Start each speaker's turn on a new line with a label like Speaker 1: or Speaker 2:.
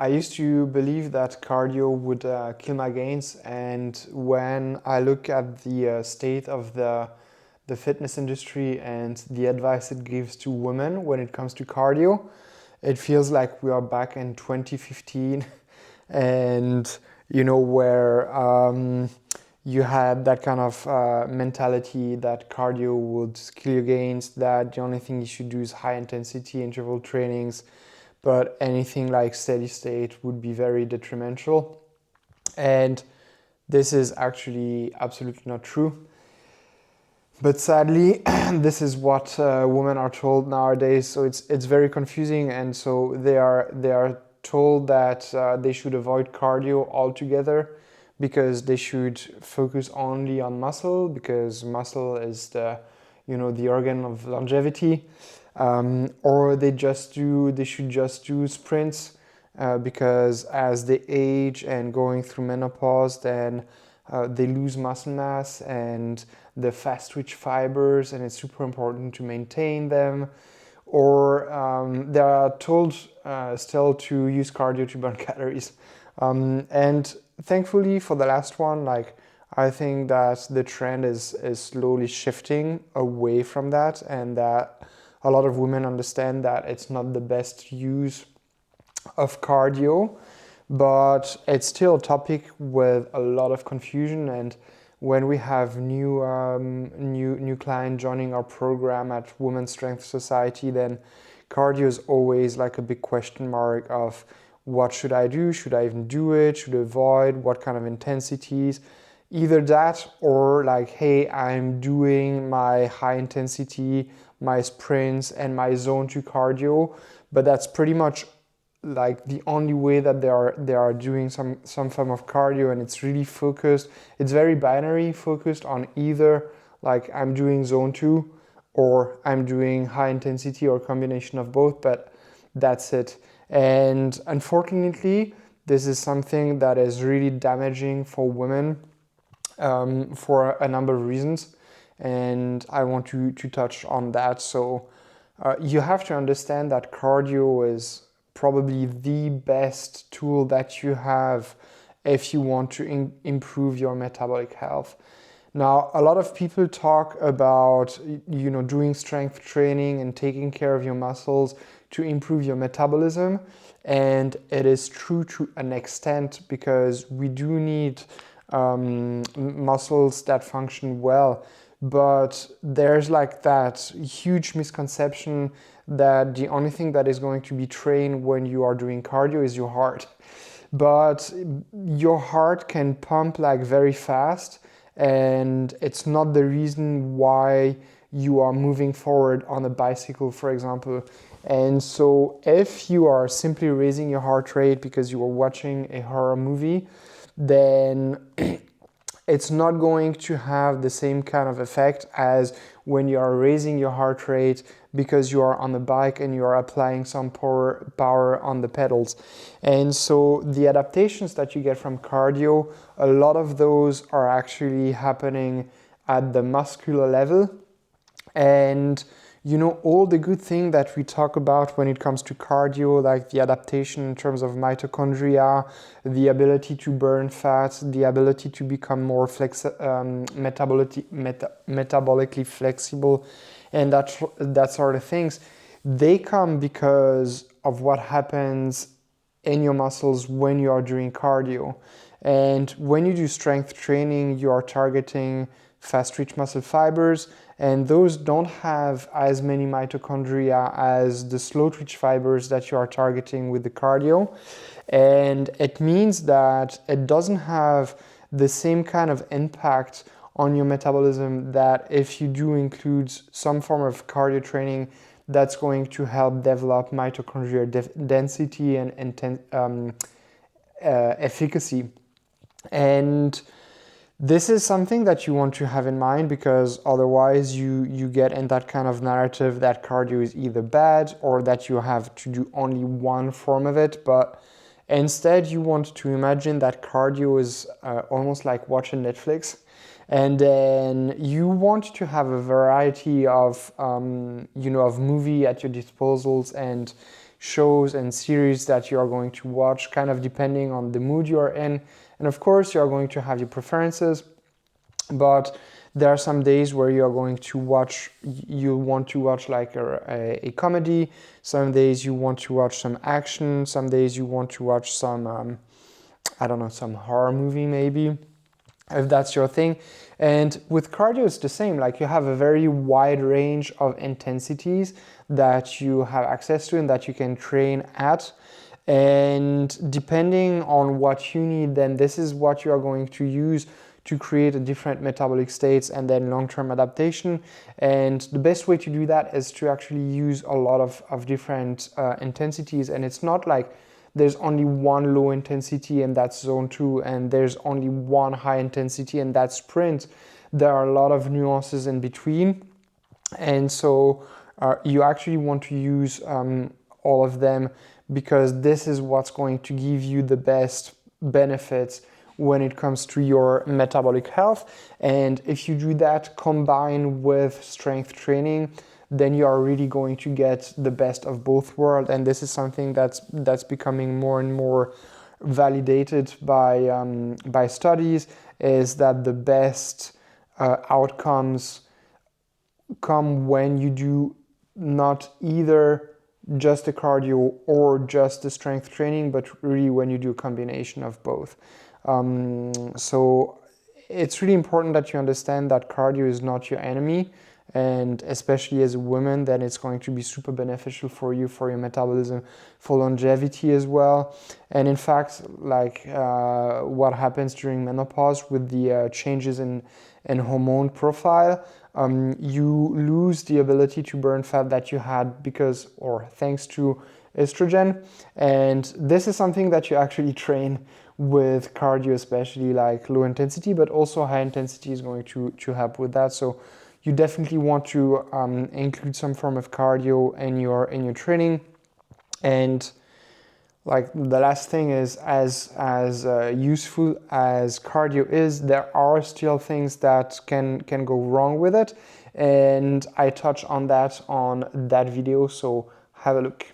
Speaker 1: I used to believe that cardio would kill my gains, and when I look at the state of the fitness industry and the advice it gives to women when it comes to cardio, it feels like we are back in 2015, and where you had that kind of mentality that cardio would kill your gains, that the only thing you should do is high intensity interval trainings, but anything like steady state would be very detrimental. And this is actually absolutely not true. But sadly, this is what women are told nowadays. So it's very confusing, and so they are told that they should avoid cardio altogether because they should focus only on muscle, because muscle is the organ of longevity. Or they should just do sprints because as they age and going through menopause, then they lose muscle mass and the fast twitch fibers, and it's super important to maintain them. Or they are told still to use cardio to burn calories. And thankfully for the last one, like, I think that the trend is slowly shifting away from that, and that a lot of women understand that it's not the best use of cardio, but it's still a topic with a lot of confusion. And when we have new client joining our program at Women's Strength Society, then cardio is always like a big question mark of what should I do? Should I even do it? Should I avoid? What kind of intensities? Either that or like, hey, I'm doing my high intensity, my sprints and my zone 2 cardio, but that's pretty much like the only way that they are doing some form of cardio, and it's really focused. It's very binary, focused on either like I'm doing zone 2 or I'm doing high intensity or combination of both, but that's it. And unfortunately, this is something that is really damaging for women for a number of reasons, and I want to touch on that. So you have to understand that cardio is probably the best tool that you have if you want to improve your metabolic health. Now, a lot of people talk about doing strength training and taking care of your muscles to improve your metabolism, and it is true to an extent because we do need muscles that function well. But there's like that huge misconception that the only thing that is going to be trained when you are doing cardio is your heart. But your heart can pump like very fast, and it's not the reason why you are moving forward on a bicycle, for example. And so if you are simply raising your heart rate because you are watching a horror movie, then it's not going to have the same kind of effect as when you are raising your heart rate because you are on a bike and you are applying some power on the pedals. And so the adaptations that you get from cardio, a lot of those are actually happening at the muscular level. And all the good things that we talk about when it comes to cardio, like the adaptation in terms of mitochondria, the ability to burn fat, the ability to become more metabolically flexible, and that sort of things, they come because of what happens in your muscles when you are doing cardio. And when you do strength training, you are targeting fast twitch muscle fibers, and those don't have as many mitochondria as the slow twitch fibers that you are targeting with the cardio. And it means that it doesn't have the same kind of impact on your metabolism that if you do include some form of cardio training that's going to help develop mitochondrial density and efficacy. And this is something that you want to have in mind, because otherwise you get in that kind of narrative that cardio is either bad or that you have to do only one form of it. But instead, you want to imagine that cardio is almost like watching Netflix. And then you want to have a variety of movie at your disposals and shows and series that you are going to watch, kind of depending on the mood you are in. And of course, you are going to have your preferences, but there are some days where you want to watch like a comedy. Some days you want to watch some action. Some days you want to watch some, I don't know, some horror movie maybe, if that's your thing. And with cardio, it's the same. Like, you have a very wide range of intensities that you have access to and that you can train at. And depending on what you need, then this is what you are going to use to create a different metabolic states and then long-term adaptation. And the best way to do that is to actually use a lot of different intensities. And it's not like there's only one low intensity and that's zone 2, and there's only one high intensity and that's sprint. There are a lot of nuances in between. And so you actually want to use all of them, because this is what's going to give you the best benefits when it comes to your metabolic health. And if you do that combined with strength training, then you are really going to get the best of both worlds. And this is something that's becoming more and more validated by studies, is that the best outcomes come when you do not either just the cardio or just the strength training, but really when you do a combination of both. So it's really important that you understand that cardio is not your enemy, and especially as a woman, then it's going to be super beneficial for you, for your metabolism, for longevity as well. And in fact, like what happens during menopause with the changes in hormone profile, you lose the ability to burn fat that you had because, or thanks to, estrogen. And this is something that you actually train with cardio, especially like low intensity, but also high intensity is going to help with that. So you definitely want to include some form of cardio in your training. And like the last thing is, as useful as cardio is, there are still things that can go wrong with it, and I touch on that video, so have a look.